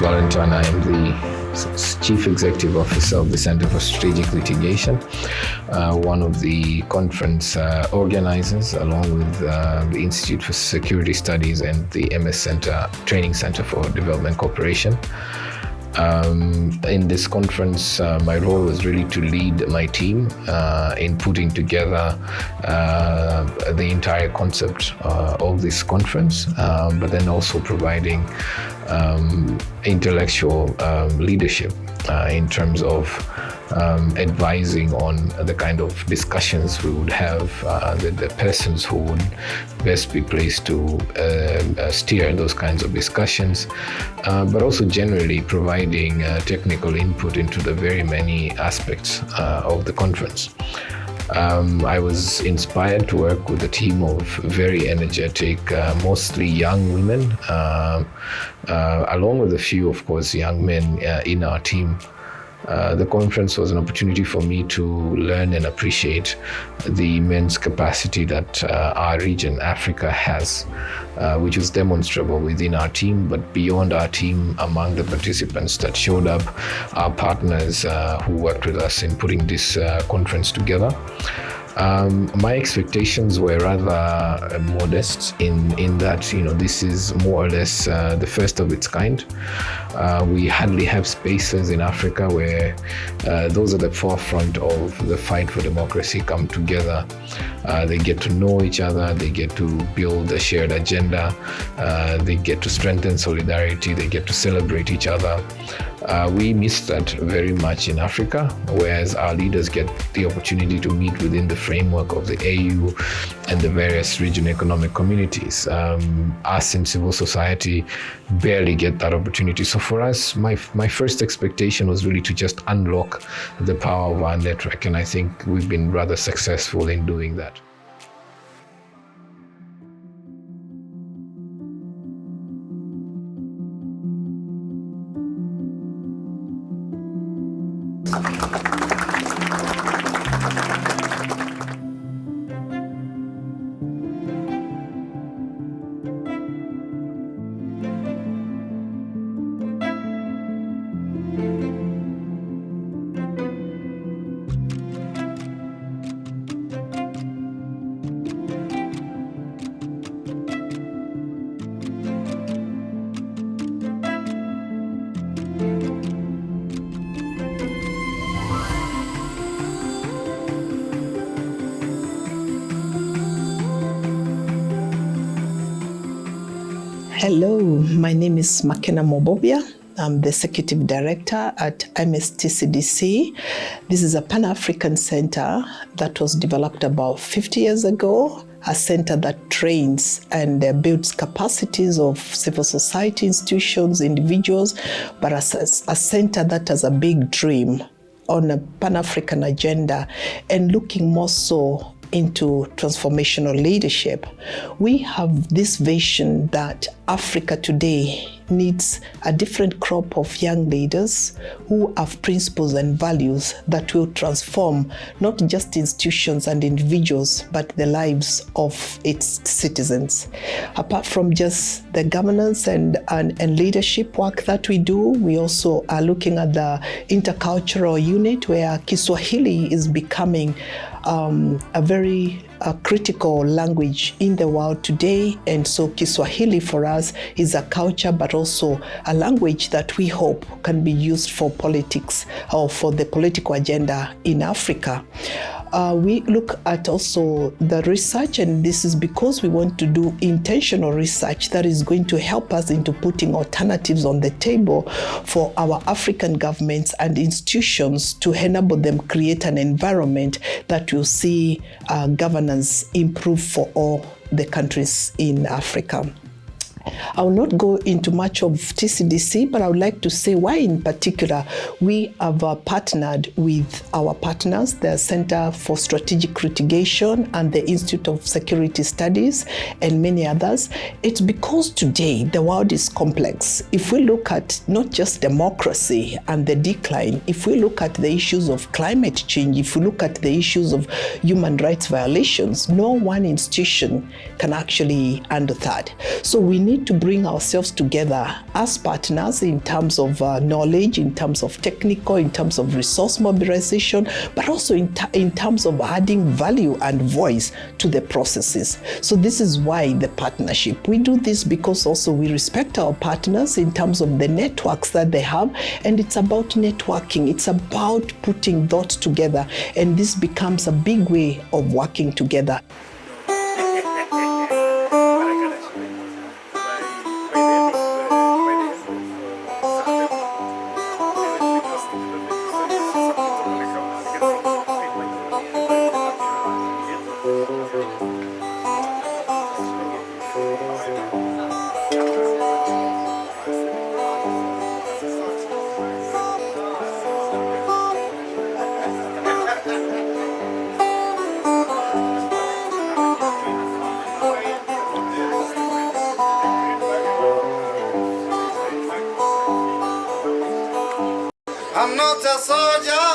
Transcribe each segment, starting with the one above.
Valentine. I am the Chief Executive Officer of the Center for Strategic Litigation, one of the conference organizers, along with the Institute for Security Studies and the MS Center Training Center for Development Cooperation. In this conference, my role was really to lead my team in putting together the entire concept of this conference, but then also providing intellectual leadership in terms of advising on the kind of discussions we would have, the persons who would best be placed to steer those kinds of discussions, but also generally providing technical input into the very many aspects of the conference. I was inspired to work with a team of very energetic, mostly young women, along with a few, of course, young men in our team. The conference was an opportunity for me to learn and appreciate the immense capacity that our region, Africa, has, which was demonstrable within our team, but beyond our team, among the participants that showed up, our partners who worked with us in putting this conference together. My expectations were rather modest in that, this is more or less the first of its kind. We hardly have spaces in Africa where those at the forefront of the fight for democracy come together. They get to know each other, they get to build a shared agenda, they get to strengthen solidarity, they get to celebrate each other. We miss that very much in Africa, whereas our leaders get the opportunity to meet within the framework of the AU and the various regional economic communities. Us in civil society barely get that opportunity. So for us, my first expectation was really to just unlock the power of our network, and I think we've been rather successful in doing that. Hello, my name is Makena Mobobia. I'm the Executive Director at MS TCDC. This is a Pan-African center that was developed about 50 years ago, a center that trains and builds capacities of civil society institutions, individuals, but as a center that has a big dream on a Pan-African agenda and looking more so into transformational leadership. We have this vision that Africa today needs a different crop of young leaders who have principles and values that will transform not just institutions and individuals, but the lives of its citizens. Apart from just the governance and leadership work that we do, we also are looking at the intercultural unit where Kiswahili is becoming a very critical language in the world today. And so Kiswahili for us is a culture, but also a language that we hope can be used for politics or for the political agenda in Africa. We look at also the research, and this is because we want to do intentional research that is going to help us into putting alternatives on the table for our African governments and institutions to enable them create an environment that will see governance improve for all the countries in Africa. I will not go into much of TCDC, but I would like to say why in particular we have partnered with our partners, the Center for Strategic Litigation and the Institute of Security Studies and many others. It's because today the world is complex. If we look at not just democracy and the decline, if we look at the issues of climate change, if we look at the issues of human rights violations, no one institution can actually handle that. So we need to bring ourselves together as partners in terms of knowledge, in terms of technical, in terms of resource mobilization, but also in terms of adding value and voice to the processes. So this is why the partnership. We do this because also we respect our partners in terms of the networks that they have, and it's about networking. It's about putting dots together, and this becomes a big way of working together. I'm not a soldier,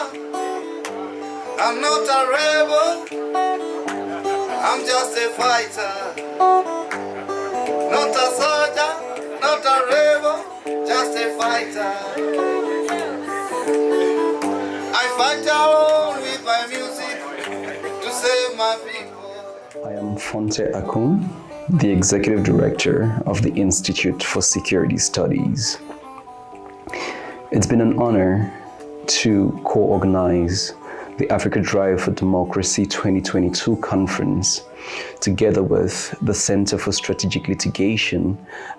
I'm not a rebel, I'm just a fighter. Not a soldier, not a rebel, just a fighter. I fight alone with my music to save my people. I am Fonte Akun, the Executive Director of the Institute for Security Studies. It's been an honor to co-organize the Africa Drive for Democracy 2022 conference together with the Center for Strategic Litigation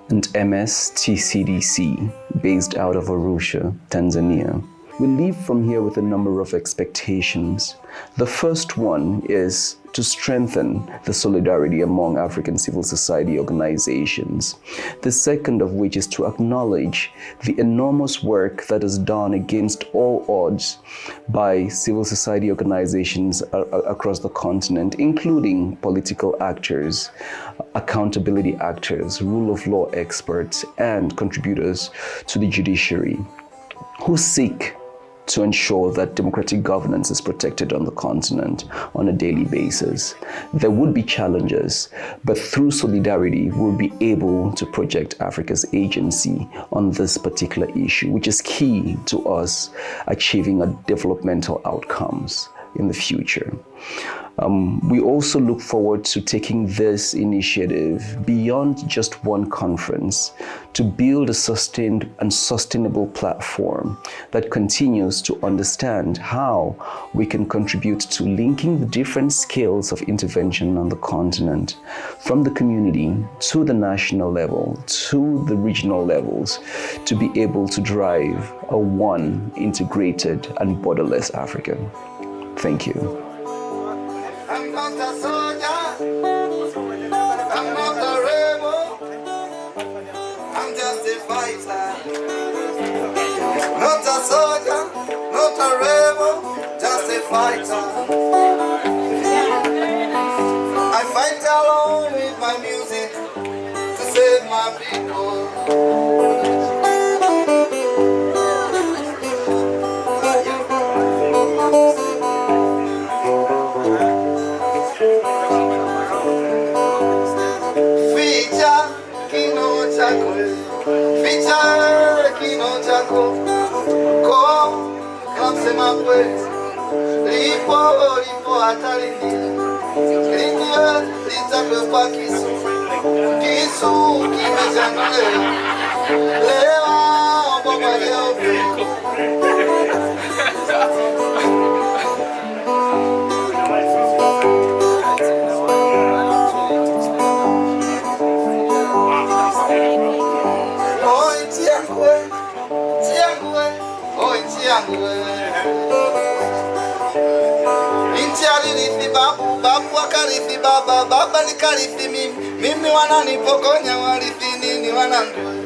and TCDC based out of Arusha, Tanzania. We leave from here with a number of expectations. The first one is to strengthen the solidarity among African civil society organizations. The second of which is to acknowledge the enormous work that is done against all odds by civil society organizations across the continent, including political actors, accountability actors, rule of law experts, and contributors to the judiciary, who seek to ensure that democratic governance is protected on the continent on a daily basis. There would be challenges, but through solidarity, we'll be able to project Africa's agency on this particular issue, which is key to us achieving our developmental outcomes in the future. We also look forward to taking this initiative beyond just one conference to build a sustained and sustainable platform that continues to understand how we can contribute to linking the different scales of intervention on the continent, from the community to the national level to the regional levels, to be able to drive a one integrated and borderless Africa. Thank you. I'm not a soldier, I'm not a rebel, I'm just a fighter. Not a soldier, not a rebel, just a fighter. I fight alone with my music to save my people. Keynote chako ko kamsema kweli lipo hatari likiwe litakwe kwa kisu kimechanule lewa baba leo Inchi alirithi babu, babu akarithi baba, baba nikarithi mimi wananipokonya warithi nini? ni wanangu.